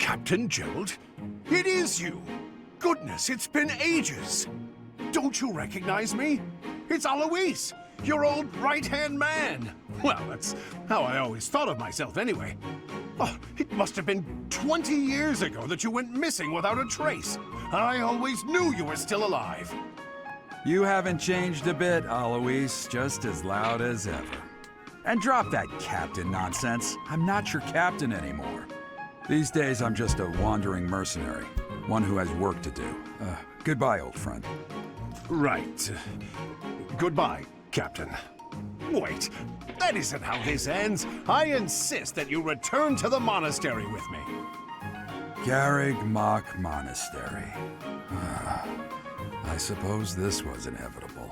Captain Gerald? It is you! Goodness, it's been ages! Don't you recognize me? It's Alois, your old right-hand man! Well, that's how I always thought of myself anyway. Oh, it must have been 20 years ago that you went missing without a trace. I always knew you were still alive. You haven't changed a bit, Alois, just as loud as ever. And drop that captain nonsense. I'm not your captain anymore. These days, I'm just a wandering mercenary, one who has work to do. Goodbye, old friend. Right. Goodbye, Captain. Wait, that isn't how this ends. I insist that you return to the monastery with me. Garrig Mach Monastery. I suppose this was inevitable.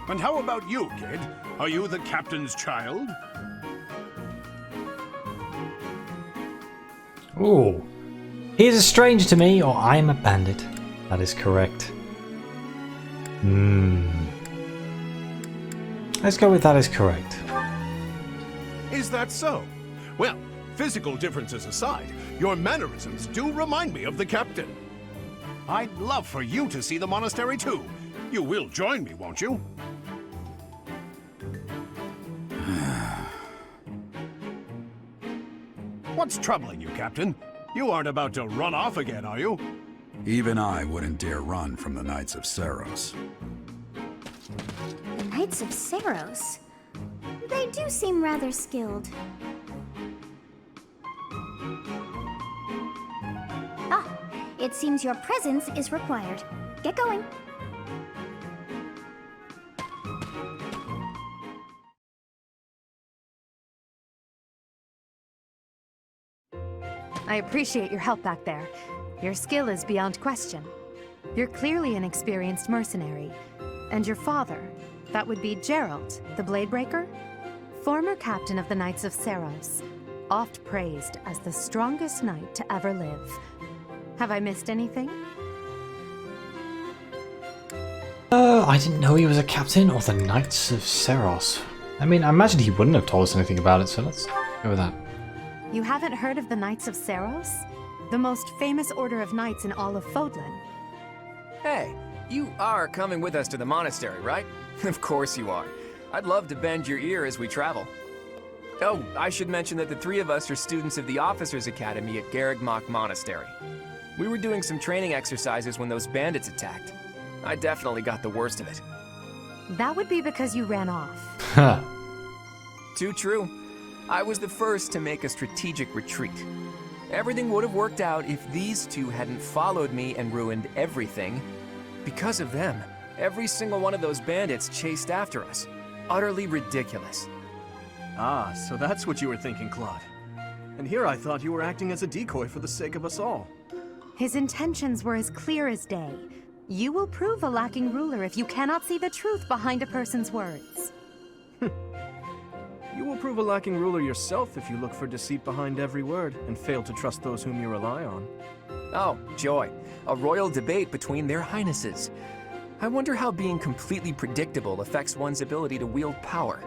And how about you, kid? Are you the captain's child? Ooh. He is a stranger to me, or I am a bandit. That is correct. Let's go with that is correct. Is that so? Well, physical differences aside, your mannerisms do remind me of the captain. I'd love for you to see the monastery too. You will join me, won't you? What's troubling you, Captain? You aren't about to run off again, are you? Even I wouldn't dare run from the Knights of Seiros. The Knights of Seiros? They do seem rather skilled. Ah, it seems your presence is required. Get going. I appreciate your help back there. Your skill is beyond question. You're clearly an experienced mercenary. And your father, that would be Gerald, the Bladebreaker? Former captain of the Knights of Seiros, oft praised as the strongest knight to ever live. Have I missed anything? I didn't know he was a captain of the Knights of Seiros. I mean, I imagine he wouldn't have told us anything about it, so let's go with that. You haven't heard of the Knights of Seiros? The most famous order of knights in all of Fodlan. Hey, you are coming with us to the monastery, right? Of course you are. I'd love to bend your ear as we travel. Oh, I should mention that the three of us are students of the Officers' Academy at Garrig Mach Monastery. We were doing some training exercises when those bandits attacked. I definitely got the worst of it. That would be because you ran off. Huh. Too true. I was the first to make a strategic retreat. Everything would have worked out if these two hadn't followed me and ruined everything. Because of them, every single one of those bandits chased after us. Utterly ridiculous. Ah, so that's what you were thinking, Claude. And here I thought you were acting as a decoy for the sake of us all. His intentions were as clear as day. You will prove a lacking ruler if you cannot see the truth behind a person's words. You will prove a lacking ruler yourself if you look for deceit behind every word and fail to trust those whom you rely on. Oh, joy. A royal debate between their highnesses. I wonder how being completely predictable affects one's ability to wield power.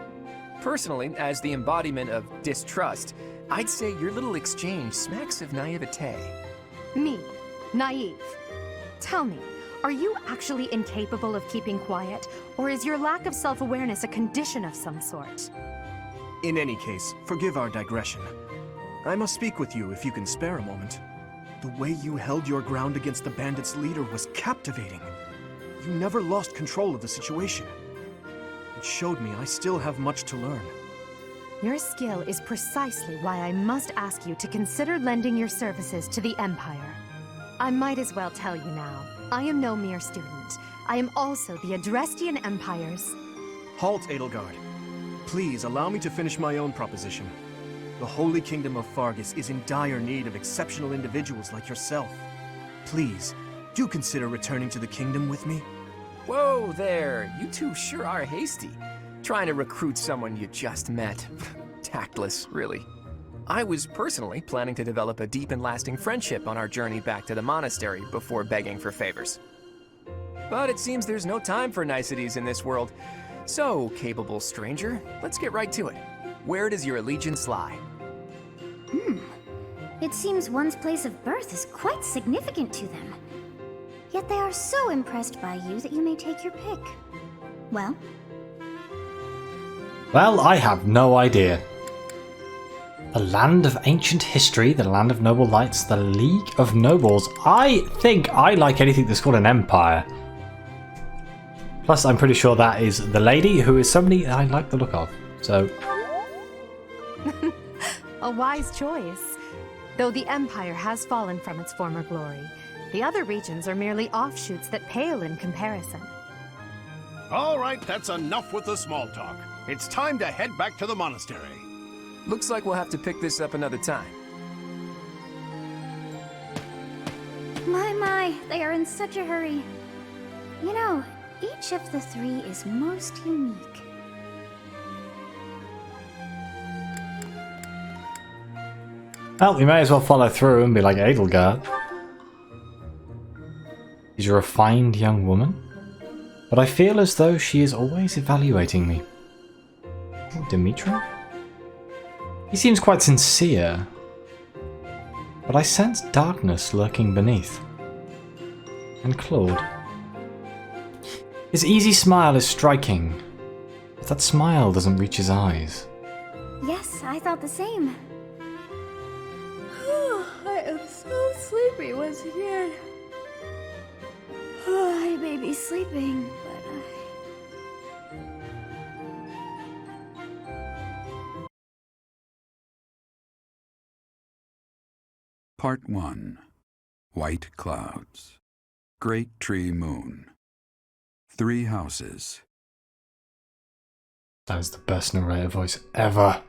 Personally, as the embodiment of distrust, I'd say your little exchange smacks of naivete. Me, naive. Tell me, are you actually incapable of keeping quiet, or is your lack of self-awareness a condition of some sort? In any case, forgive our digression. I must speak with you if you can spare a moment. The way you held your ground against the bandits' leader was captivating. You never lost control of the situation. It showed me I still have much to learn. Your skill is precisely why I must ask you to consider lending your services to the Empire. I might as well tell you now, I am no mere student. I am also the Adrestian Empire's... Halt, Edelgard. Please allow me to finish my own proposition. The Holy Kingdom of Fargus is in dire need of exceptional individuals like yourself. Please, do consider returning to the kingdom with me. Whoa there, you two sure are hasty. Trying to recruit someone you just met. Tactless, really. I was personally planning to develop a deep and lasting friendship on our journey back to the monastery before begging for favors. But it seems there's no time for niceties in this world. So, capable stranger, let's get right to it. Where does your allegiance lie? It seems one's place of birth is quite significant to them. Yet they are so impressed by you that you may take your pick. Well? Well, I have no idea. The land of ancient history, the land of noble lights, the League of Nobles. I think I like anything that's called an empire. Plus, I'm pretty sure that is the lady who is somebody I like the look of. So, A wise choice. Though the Empire has fallen from its former glory, the other regions are merely offshoots that pale in comparison. All right, that's enough with the small talk. It's time to head back to the monastery. Looks like we'll have to pick this up another time. My, they are in such a hurry. You know, each of the three is most unique. well, we may as well follow through and be like Edelgard. She's a refined young woman, but I feel as though she is always evaluating me. Oh, Dimitri? He seems quite sincere, but I sense darkness lurking beneath. And Claude. His easy smile is striking, but that smile doesn't reach his eyes. Yes, I thought the same. I am so sleepy once again. I may be sleeping, but Part 1. White Clouds. Great Tree Moon. 3 houses. That is the best narrator voice ever.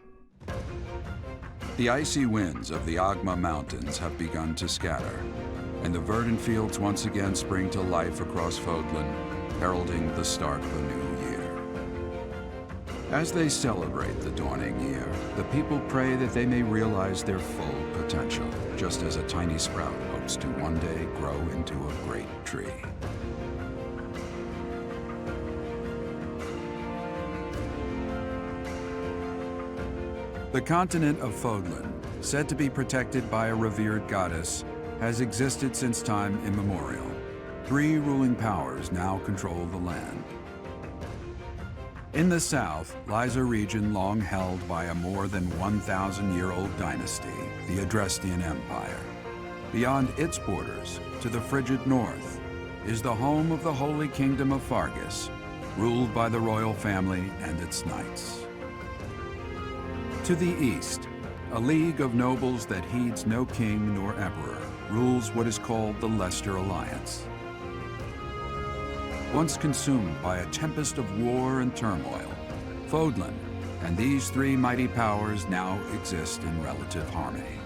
The icy winds of the Agma Mountains have begun to scatter, and the verdant fields once again spring to life across Fodlan, heralding the start of a new year. As they celebrate the dawning year, the people pray that they may realize their full potential, just as a tiny sprout hopes to one day grow into a great tree. The continent of Fodlan, said to be protected by a revered goddess, has existed since time immemorial. 3 ruling powers now control the land. In the south lies a region long held by a more than 1,000-year-old dynasty, the Adrestian Empire. Beyond its borders, to the frigid north, is the home of the Holy Kingdom of Fargus, ruled by the royal family and its knights. To the east, a league of nobles that heeds no king nor emperor rules what is called the Leicester Alliance. Once consumed by a tempest of war and turmoil, Fodlan and these 3 mighty powers now exist in relative harmony.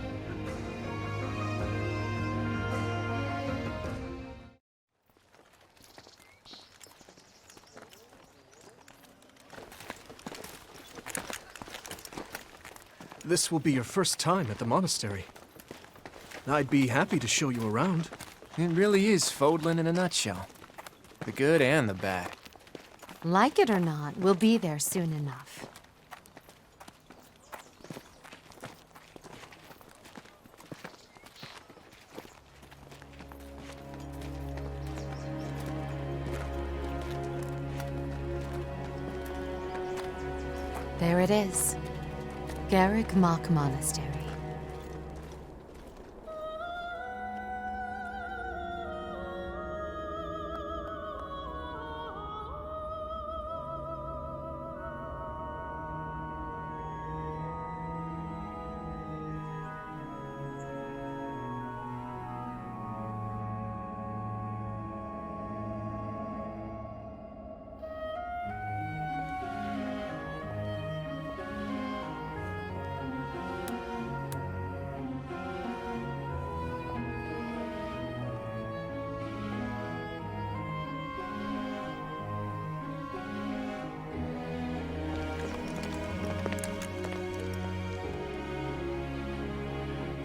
This will be your first time at the monastery. I'd be happy to show you around. It really is Fodlan in a nutshell. The good and the bad. Like it or not, we'll be there soon enough. There it is. Garrick Mach Monastery.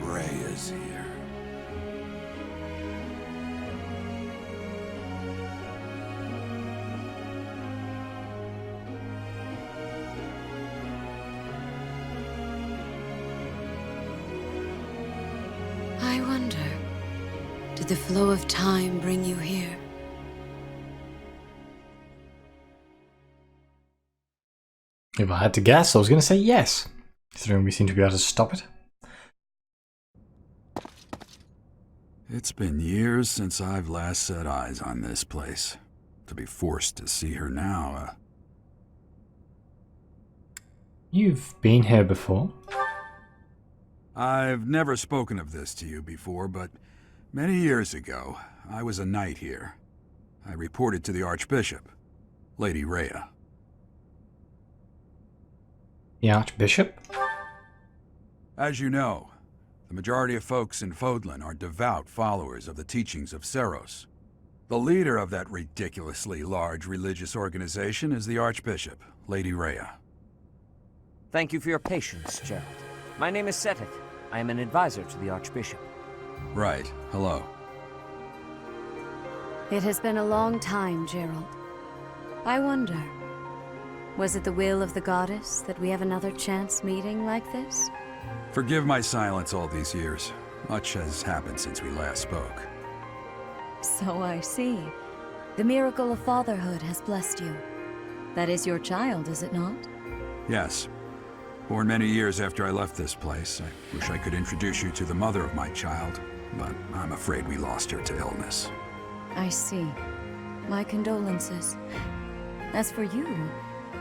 Ray is here. I wonder, did the flow of time bring you here? If I had to guess, I was going to say yes, considering we seem to be able to stop it. It's been years since I've last set eyes on this place. To be forced to see her now, You've been here before? I've never spoken of this to you before, but many years ago, I was a knight here. I reported to the Archbishop, Lady Rhea. The Archbishop? As you know, the majority of folks in Fodlan are devout followers of the teachings of Seros. The leader of that ridiculously large religious organization is the Archbishop, Lady Rhea. Thank you for your patience, Gerald. My name is Seteth. I am an advisor to the Archbishop. Right. Hello. It has been a long time, Gerald. I wonder, was it the will of the goddess that we have another chance meeting like this? Forgive my silence all these years. Much has happened since we last spoke. So I see. The miracle of fatherhood has blessed you. That is your child, is it not? Yes. Born many years after I left this place. I wish I could introduce you to the mother of my child, but I'm afraid we lost her to illness. I see. My condolences. As for you,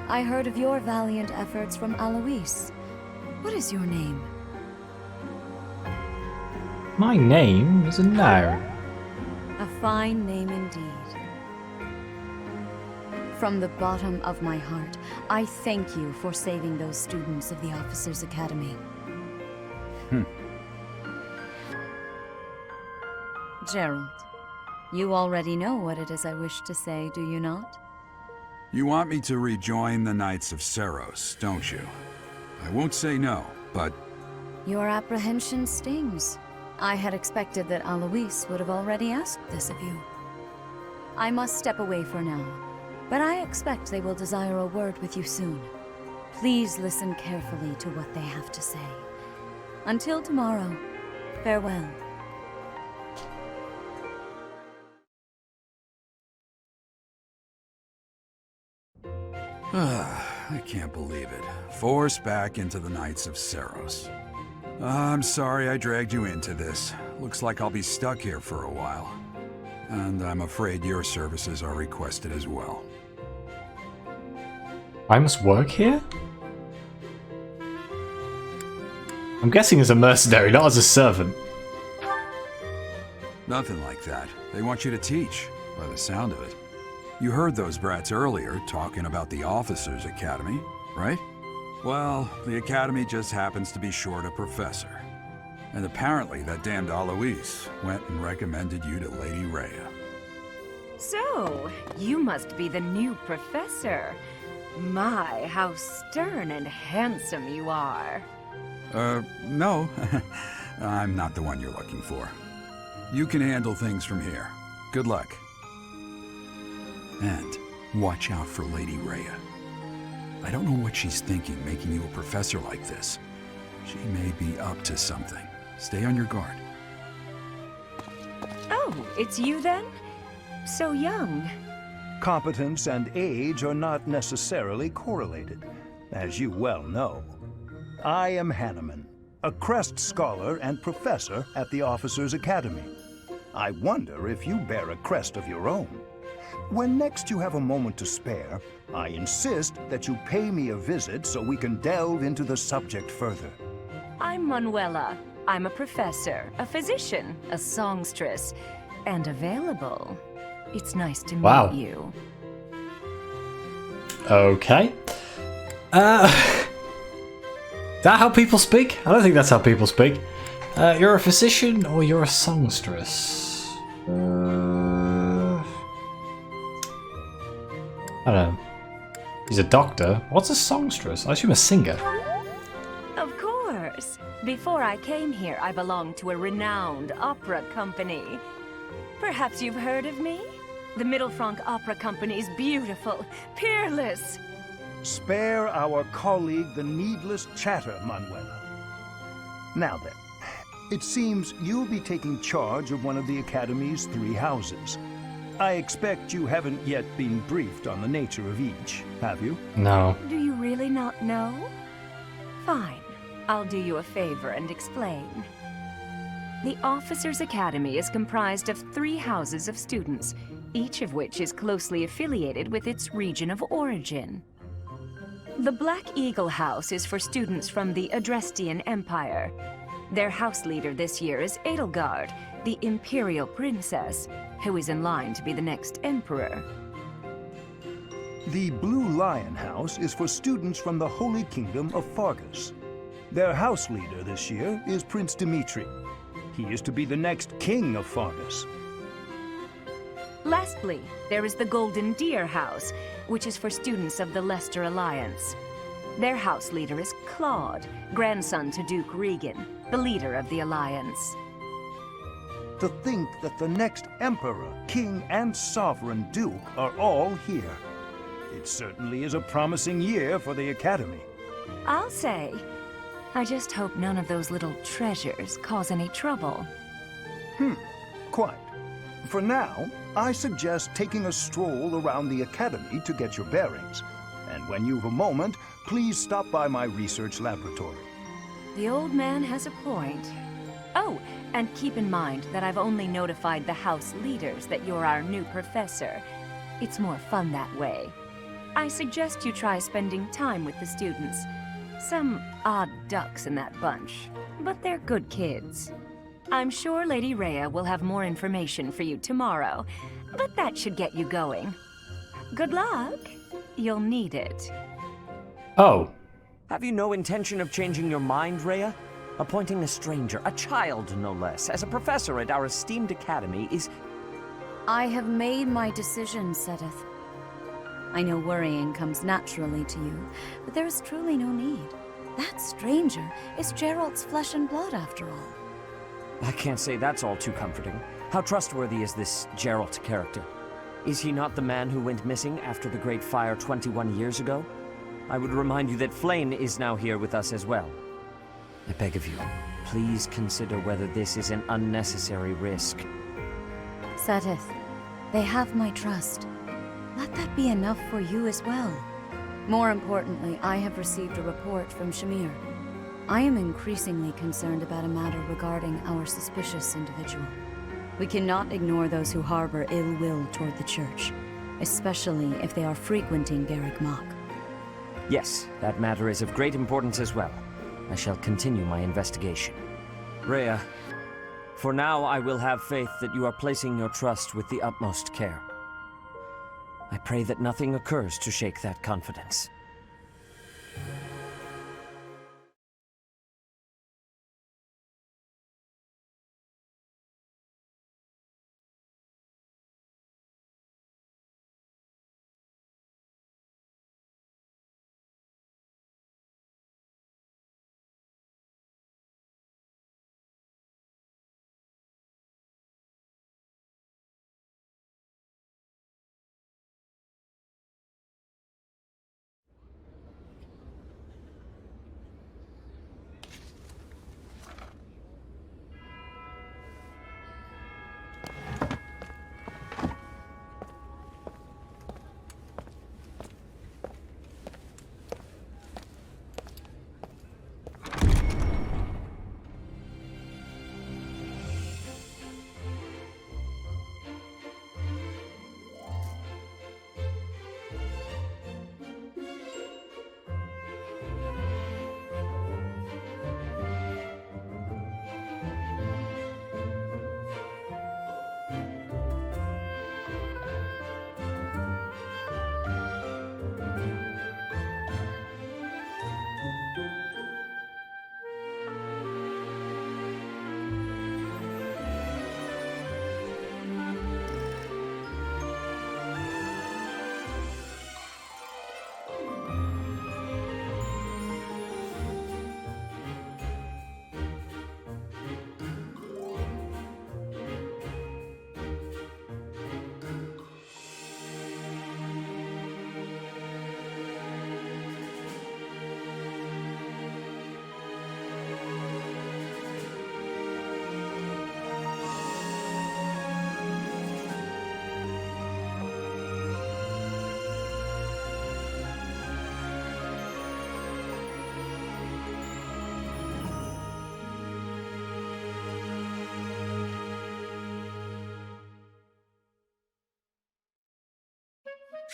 I heard of your valiant efforts from Alois. What is your name? My name is a no. A fine name indeed. From the bottom of my heart, I thank you for saving those students of the Officers' Academy. Gerald, you already know what it is I wish to say, do you not? You want me to rejoin the Knights of Seros, don't you? I won't say no, but... Your apprehension stings. I had expected that Alois would have already asked this of you. I must step away for now, but I expect they will desire a word with you soon. Please listen carefully to what they have to say. Until tomorrow, farewell. I can't believe it. Forced back into the Knights of Seros. I'm sorry I dragged you into this. Looks like I'll be stuck here for a while. And I'm afraid your services are requested as well. I must work here? I'm guessing as a mercenary, not as a servant. Nothing like that. They want you to teach, by the sound of it. You heard those brats earlier talking about the Officers' Academy, right? Well, the Academy just happens to be short a professor. And apparently that damned Alois went and recommended you to Lady Rhea. So, you must be the new professor. My, how stern and handsome you are. No. I'm not the one you're looking for. You can handle things from here. Good luck. And watch out for Lady Rhea. I don't know what she's thinking making you a professor like this. She may be up to something. Stay on your guard. Oh, it's you then? So young. Competence and age are not necessarily correlated, as you well know. I am Hanneman, a Crest Scholar and Professor at the Officers' Academy. I wonder if you bear a crest of your own. When next you have a moment to spare, I insist that you pay me a visit so we can delve into the subject further. I'm Manuela. I'm a professor, a physician, a songstress, and available. It's nice to meet you. Okay. Is that how people speak? I don't think that's how people speak. You're a physician or you're a songstress? I don't know. He's a doctor. What's a songstress? I assume a singer. Of course. Before I came here, I belonged to a renowned opera company. Perhaps you've heard of me? The Mittelfranc Opera Company is beautiful, peerless. Spare our colleague the needless chatter, Manuela. Now then, It seems you'll be taking charge of one of the Academy's 3 houses. I expect you haven't yet been briefed on the nature of each, have you? No. Do you really not know? Fine. I'll do you a favor and explain. The Officers' Academy is comprised of 3 houses of students, each of which is closely affiliated with its region of origin. The Black Eagle House is for students from the Adrestian Empire. Their house leader this year is Edelgard, the Imperial Princess, who is in line to be the next Emperor. The Blue Lion House is for students from the Holy Kingdom of Fargus. Their house leader this year is Prince Dimitri. He is to be the next king of Fargus. Lastly, there is the Golden Deer House, which is for students of the Leicester Alliance. Their house leader is Claude, grandson to Duke Regan, the leader of the Alliance. To think that the next Emperor, King, and Sovereign Duke are all here. It certainly is a promising year for the Academy. I'll say. I just hope none of those little treasures cause any trouble. Quite. For now, I suggest taking a stroll around the Academy to get your bearings. And when you've a moment, please stop by my research laboratory. The old man has a point. Oh, and keep in mind that I've only notified the house leaders that you're our new professor. It's more fun that way. I suggest you try spending time with the students. Some odd ducks in that bunch, but they're good kids. I'm sure Lady Rhea will have more information for you tomorrow, but that should get you going. Good luck. You'll need it. Oh. Have you no intention of changing your mind, Rhea? Appointing a stranger, a child no less, as a professor at our esteemed academy is... I have made my decision, Sedith. I know worrying comes naturally to you, but there is truly no need. That stranger is Gerald's flesh and blood, after all. I can't say that's all too comforting. How trustworthy is this Gerald character? Is he not the man who went missing after the Great Fire 21 years ago? I would remind you that Flame is now here with us as well. I beg of you, please consider whether this is an unnecessary risk. Sedith, they have my trust. Let that be enough for you as well. More importantly, I have received a report from Shamir. I am increasingly concerned about a matter regarding our suspicious individual. We cannot ignore those who harbor ill will toward the Church, especially if they are frequenting Garrick Mach. Yes, that matter is of great importance as well. I shall continue my investigation. Rhea, for now I will have faith that you are placing your trust with the utmost care. I pray that nothing occurs to shake that confidence.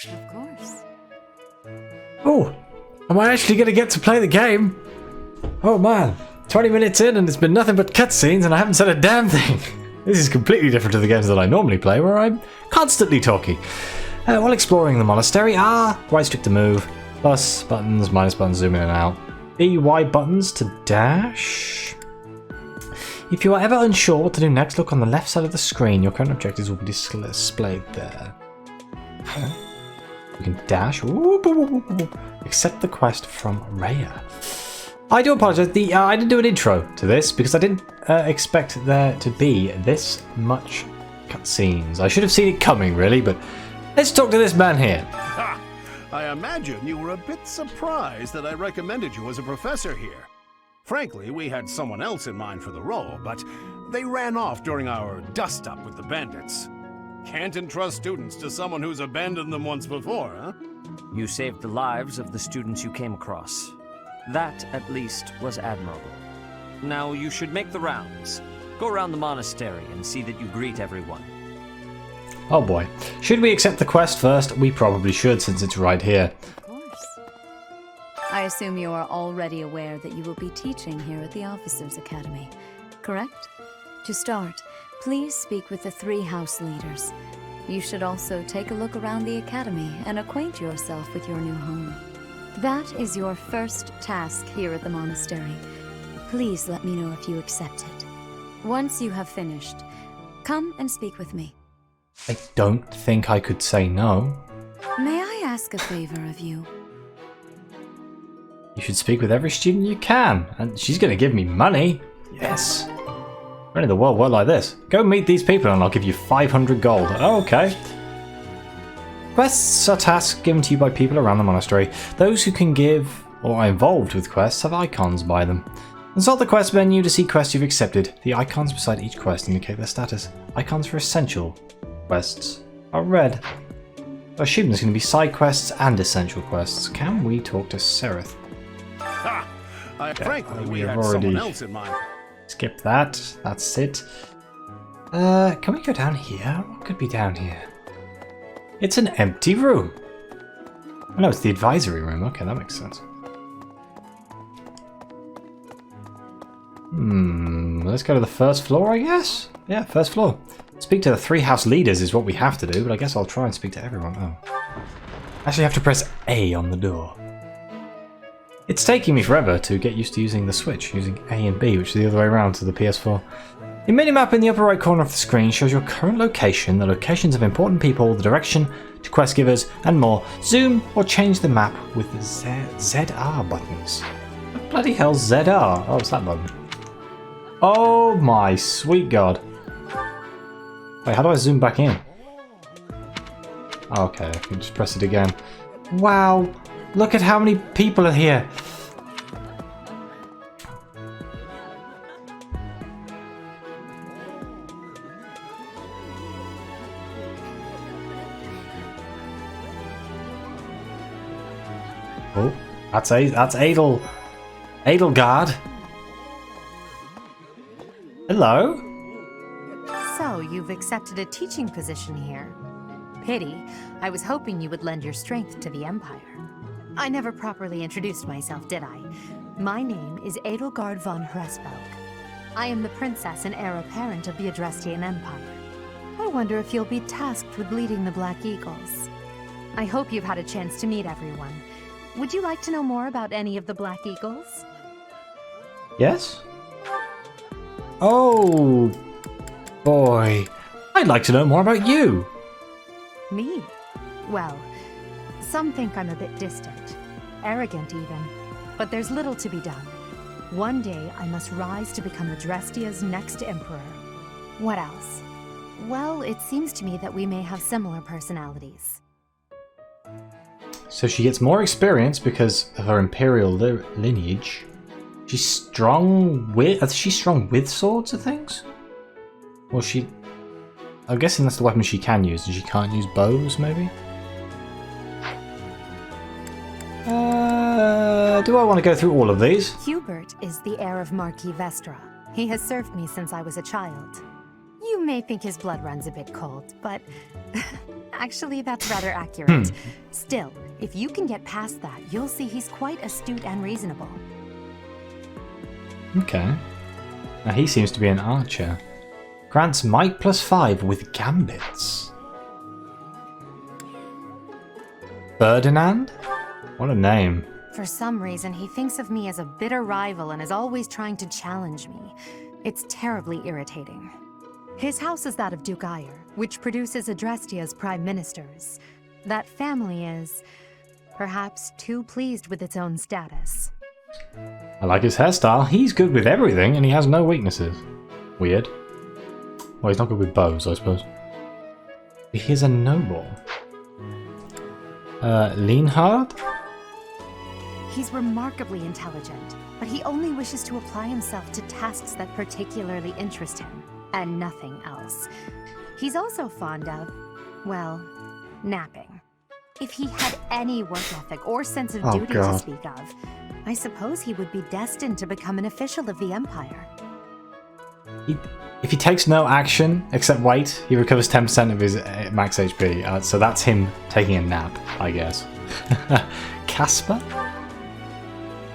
Of course. Oh, am I actually going to get to play the game? Oh man, 20 minutes in and it's been nothing but cutscenes and I haven't said a damn thing. This is completely different to the games that I normally play, where I'm constantly talking. While exploring the monastery, right stick to move, plus buttons, minus buttons, zoom in and out. B, Y buttons to dash. If you are ever unsure what to do next, look on the left side of the screen. Your current objectives will be displayed there. We can dash. Accept the quest from Rhea. I do apologise. I didn't do an intro to this because I didn't expect there to be this much cutscenes. I should have seen it coming, really, but let's talk to this man here. Ha! I imagine you were a bit surprised that I recommended you as a professor here. Frankly, we had someone else in mind for the role, but they ran off during our dust-up with the bandits. Can't entrust students to someone who's abandoned them once before, huh? You saved the lives of the students you came across. That, at least, was admirable. Now you should make the rounds. Go around the monastery and see that you greet everyone. Oh boy. Should we accept the quest first? We probably should, since it's right here. Of course. I assume you are already aware that you will be teaching here at the Officers' Academy, correct? To start, please speak with the 3 house leaders. You should also take a look around the academy and acquaint yourself with your new home. That is your first task here at the monastery. Please let me know if you accept it. Once you have finished, come and speak with me. I don't think I could say no. May I ask a favor of you? You should speak with every student you can, and she's going to give me money. Yes. Where in the world like this? Go meet these people and I'll give you 500 gold. Oh, okay. Quests are tasks given to you by people around the monastery. Those who can give or are involved with quests have icons by them. Consult the quest menu to see quests you've accepted. The icons beside each quest indicate their status. Icons for essential quests are red. I assume there's going to be side quests and essential quests. Can we talk to Sereth? Ha! Frankly, we have had already someone else in mind. Skip that. That's it. Can we go down here? What could be down here? It's an empty room. Oh, no, it's the advisory room. Okay, that makes sense. Let's go to the first floor, I guess? Yeah, first floor. Speak to the 3 house leaders is what we have to do, but I guess I'll try and speak to everyone. Oh. Actually, I have to press A on the door. It's taking me forever to get used to using the Switch, using A and B, which is the other way around to the PS4. The minimap in the upper right corner of the screen shows your current location, the locations of important people, the direction to quest givers, and more. Zoom or change the map with the ZR buttons. What bloody hell's ZR? Oh, it's that button. Oh my sweet god. Wait, how do I zoom back in? Oh, okay, I can just press it again. Wow, look at how many people are here. Oh, that's Edelgard. Hello. So, you've accepted a teaching position here. Pity. I was hoping you would lend your strength to the Empire. I never properly introduced myself, did I? My name is Edelgard von Hresbelk. I am the princess and heir apparent of the Adrestian Empire. I wonder if you'll be tasked with leading the Black Eagles. I hope you've had a chance to meet everyone. Would you like to know more about any of the Black Eagles? Yes? Oh, boy. I'd like to know more about you. Me? Well, some think I'm a bit distant, arrogant even, but there's little to be done. One day I must rise to become Adrestia's next emperor. What else? Well, it seems to me that we may have similar personalities. So she gets more experience because of her imperial lineage. She's strong with... Is she strong with swords and things? Or she... I'm guessing that's the weapon she can use, and she can't use bows, maybe? Do I want to go through all of these? Hubert is the heir of Marquis Vestra. He has served me since I was a child. You may think his blood runs a bit cold, but actually that's rather accurate. Still, if you can get past that, you'll see he's quite astute and reasonable. Okay. Now he seems to be an archer. Grants might +5 with gambits. Ferdinand? What a name. For some reason, he thinks of me as a bitter rival and is always trying to challenge me. It's terribly irritating. His house is that of Duke Ayer, which produces Adrestia's prime ministers. That family is, perhaps, too pleased with its own status. I like his hairstyle. He's good with everything and he has no weaknesses. Weird. Well, he's not good with bows, I suppose. He's a noble. Lienhard? He's remarkably intelligent, but he only wishes to apply himself to tasks that particularly interest him, and nothing else. He's also fond of, well, napping. If he had any work ethic or sense of duty to speak of, I suppose he would be destined to become an official of the Empire. If he takes no action except wait, he recovers 10% of his max HP. So that's him taking a nap, I guess. Caspar?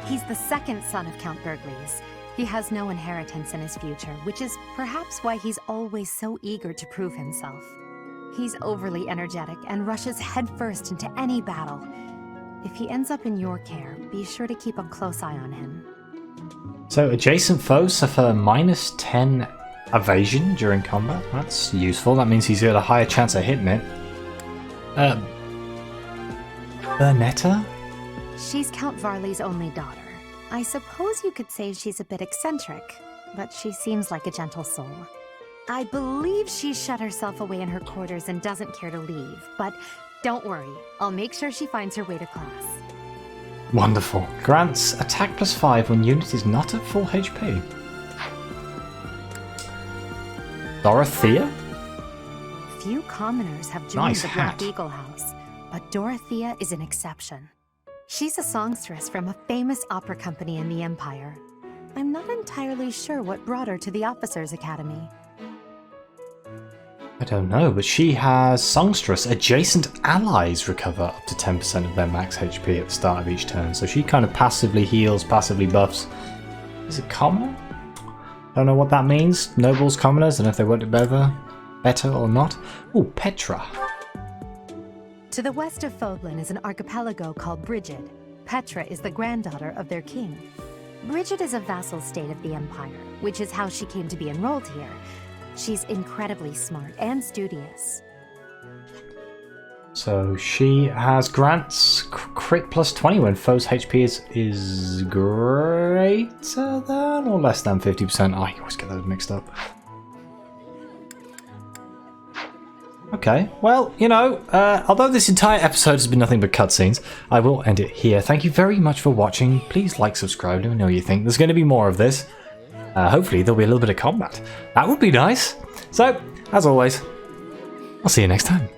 He's the second son of Count Bergliez. He has no inheritance in his future, which is perhaps why he's always so eager to prove himself. He's overly energetic and rushes headfirst into any battle. If he ends up in your care, be sure to keep a close eye on him. So adjacent foes suffer -10 evasion during combat. That's useful. That means he's got a higher chance of hitting it. Bernetta? She's Count Varley's only daughter. I suppose you could say she's a bit eccentric, but she seems like a gentle soul. I believe she's shut herself away in her quarters and doesn't care to leave, but don't worry, I'll make sure she finds her way to class. Wonderful. Grants attack +5 when unit is not at full HP. Dorothea? Few commoners have joined Nice the hat. Black Eagle House, but Dorothea is an exception. She's a songstress from a famous opera company in the Empire. I'm not entirely sure what brought her to the Officers' Academy. I don't know, but she has Songstress. Adjacent allies recover up to 10% of their max HP at the start of each turn, so she kind of passively heals, passively buffs. Is it commoner? Don't know what that means. Nobles, commoners, and if they want it better or not. Oh, Petra. To the west of Fodlan is an archipelago called Brigid. Petra is the granddaughter of their king. Brigid is a vassal state of the Empire, which is how she came to be enrolled here. She's incredibly smart and studious. So she has grants crit +20 when foes' HP is greater than or less than 50%. I always get those mixed up. Okay, well, you know, although this entire episode has been nothing but cutscenes, I will end it here. Thank you very much for watching. Please like, subscribe, let me know what you think. There's going to be more of this. Hopefully there'll be a little bit of combat. That would be nice. So, as always, I'll see you next time.